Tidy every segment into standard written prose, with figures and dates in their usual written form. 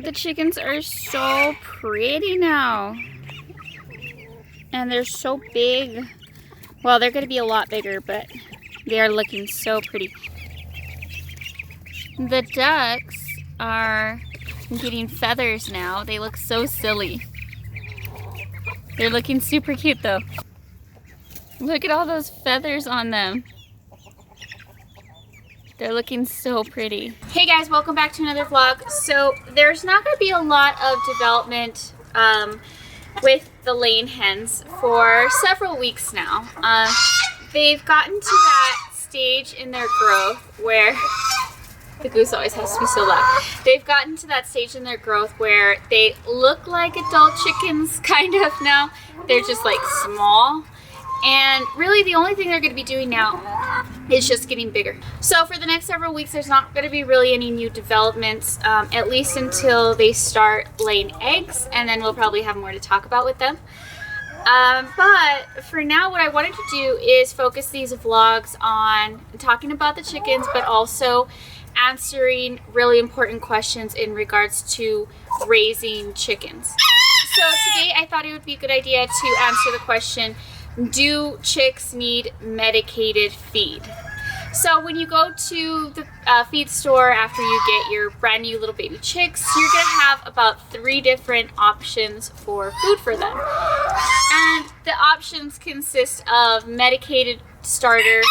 The chickens are so pretty now. And they're so big. Well, they're going to be a lot bigger, but they are looking so pretty. The ducks are getting feathers now. They look so silly. They're looking super cute though. Look at all those feathers on them. They're looking so pretty. Hey guys, welcome back to another vlog. So there's not going to be a lot of development with the laying hens for several weeks now. They've gotten to that stage in their growth where the goose always has to be so loud. They've gotten to that stage in their growth where they look like adult chickens kind of now. They're just like small. And really the only thing they're going to be doing now is just getting bigger. So for the next several weeks, there's not going to be really any new developments, at least until they start laying eggs, and then we'll probably have more to talk about with them. But for now, what I wanted to do is focus these vlogs on talking about the chickens, but also answering really important questions in regards to raising chickens. So today I thought it would be a good idea to answer the question, do chicks need medicated feed? So when you go to the feed store after you get your brand new little baby chicks, you're going to have about 3 different options for food for them. And the options consist of medicated starter,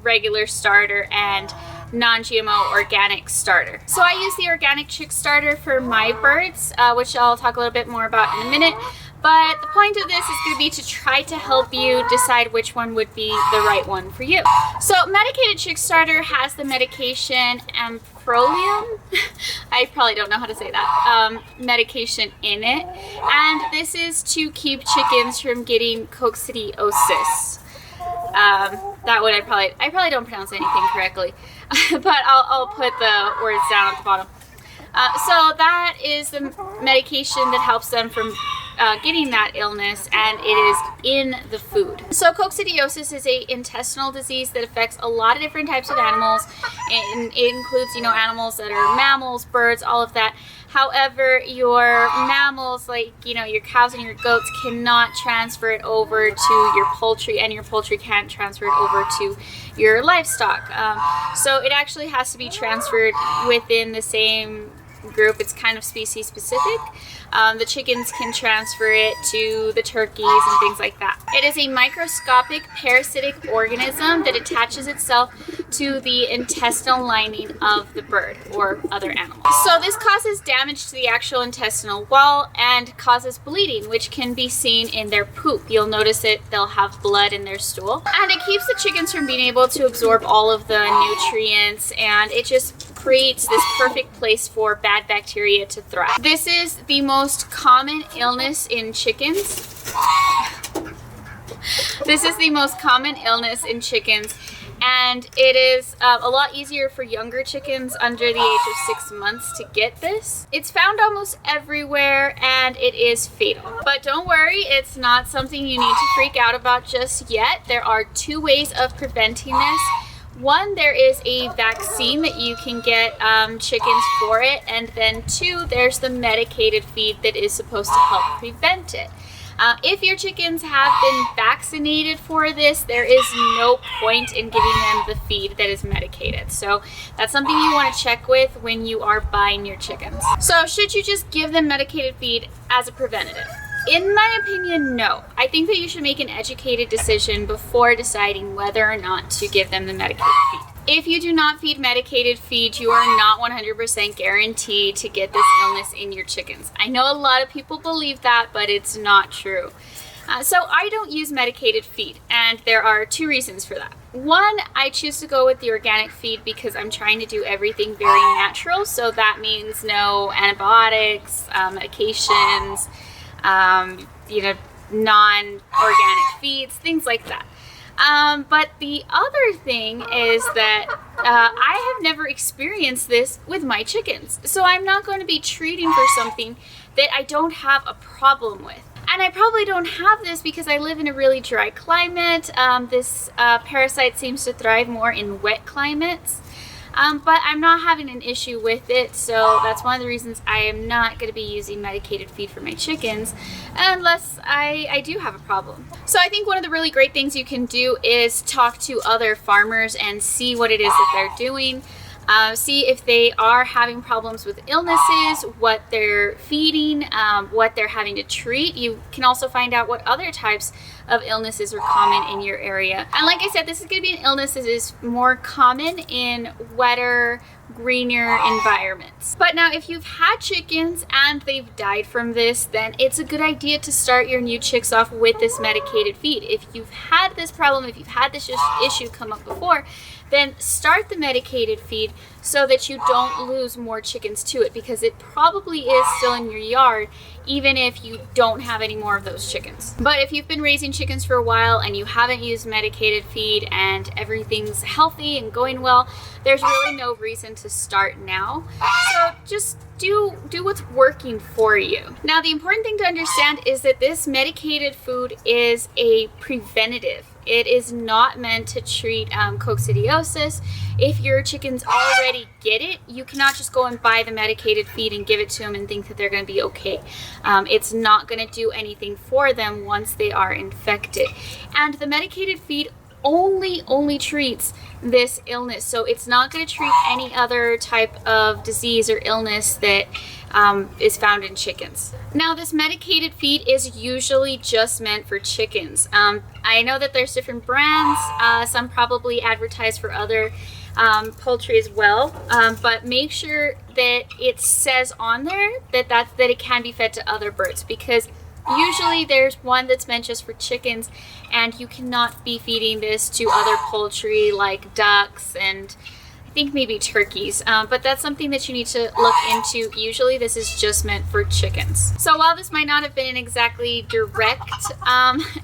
regular starter, and non-GMO organic starter. So I use the organic chick starter for my birds, which I'll talk a little bit more about in a minute. But the point of this is going to be to try to help you decide which one would be the right one for you. So medicated chick starter has the medication amprollium. I probably don't know how to say that. Medication in it. And this is to keep chickens from getting coccidiosis. That one I probably don't pronounce anything correctly. But I'll put the words down at the bottom. So that is the medication that helps them from getting that illness, and it is in the food. So coccidiosis is a intestinal disease that affects a lot of different types of animals, and it includes, animals that are mammals, birds, all of that. However, your mammals, like, your cows and your goats, cannot transfer it over to your poultry, and your poultry can't transfer it over to your livestock. So it actually has to be transferred within the same group. It's kind of species specific. The chickens can transfer it to the turkeys and things like that. It is a microscopic parasitic organism that attaches itself to the intestinal lining of the bird or other animals. So this causes damage to the actual intestinal wall and causes bleeding, which can be seen in their poop. You'll notice they'll have blood in their stool. And it keeps the chickens from being able to absorb all of the nutrients, and it just creates this perfect place for bad bacteria to thrive. This is the most common illness in chickens. This is the most common illness in chickens, and it is a lot easier for younger chickens under the age of 6 months to get this. It's found almost everywhere, and it is fatal. But don't worry, it's not something you need to freak out about just yet. There are 2 ways of preventing this. One, there is a vaccine that you can get chickens for it, and then 2, there's the medicated feed that is supposed to help prevent it. If your chickens have been vaccinated for this, there is no point in giving them the feed that is medicated. So that's something you want to check with when you are buying your chickens. So should you just give them medicated feed as a preventative? In my opinion, no. I think that you should make an educated decision before deciding whether or not to give them the medicated feed. If you do not feed medicated feed, you are not 100% guaranteed to get this illness in your chickens. I know a lot of people believe that, but it's not true. So I don't use medicated feed, and there are 2 reasons for that. One, I choose to go with the organic feed because I'm trying to do everything very natural. So that means no antibiotics, medications, non-organic feeds, things like that. But the other thing is that I have never experienced this with my chickens. So I'm not going to be treating for something that I don't have a problem with. And I probably don't have this because I live in a really dry climate. This parasite seems to thrive more in wet climates. but I'm not having an issue with it, so that's one of the reasons I am not going to be using medicated feed for my chickens unless I do have a problem. So I think one of the really great things you can do is talk to other farmers and see what it is that they're doing. See if they are having problems with illnesses, what they're feeding, what they're having to treat. You can also find out what other types of illnesses are common in your area. And like I said, this is going to be an illness that is more common in wetter, greener environments. But now if you've had chickens and they've died from this, then it's a good idea to start your new chicks off with this medicated feed. If you've had this problem, if you've had this issue come up before, then start the medicated feed so that you don't lose more chickens to it, because it probably is still in your yard even if you don't have any more of those chickens. But if you've been raising chickens for a while and you haven't used medicated feed and everything's healthy and going well, there's really no reason to start now. So just do what's working for you. Now, the important thing to understand is that this medicated food is a preventative. It is not meant to treat coccidiosis. If your chickens already get it, you cannot just go and buy the medicated feed and give it to them and think that they're going to be okay. It's not going to do anything for them once they are infected. And the medicated feed only treats this illness, so it's not going to treat any other type of disease or illness that is found in chickens. Now, this medicated feed is usually just meant for chickens. I know that there's different brands, some probably advertise for other poultry as well, but make sure that it says on there that it can be fed to other birds, because usually there's one that's meant just for chickens, and you cannot be feeding this to other poultry like ducks and I think maybe turkeys, but that's something that you need to look into. Usually this is just meant for chickens. So while this might not have been an exactly direct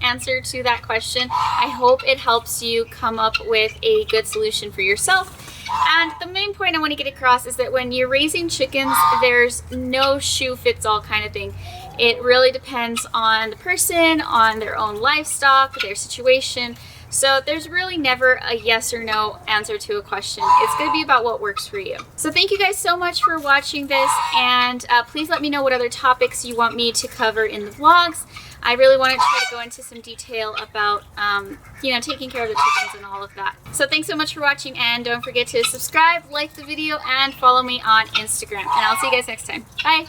answer to that question, I hope it helps you come up with a good solution for yourself. And the main point I want to get across is that when you're raising chickens, there's no shoe fits all kind of thing. It really depends on the person, on their own livestock, their situation. So there's really never a yes or no answer to a question. It's going to be about what works for you. So thank you guys so much for watching this, and please let me know what other topics you want me to cover in the vlogs. I really want to try to go into some detail about, taking care of the chickens and all of that. So thanks so much for watching, and don't forget to subscribe, like the video, and follow me on Instagram. And I'll see you guys next time. Bye!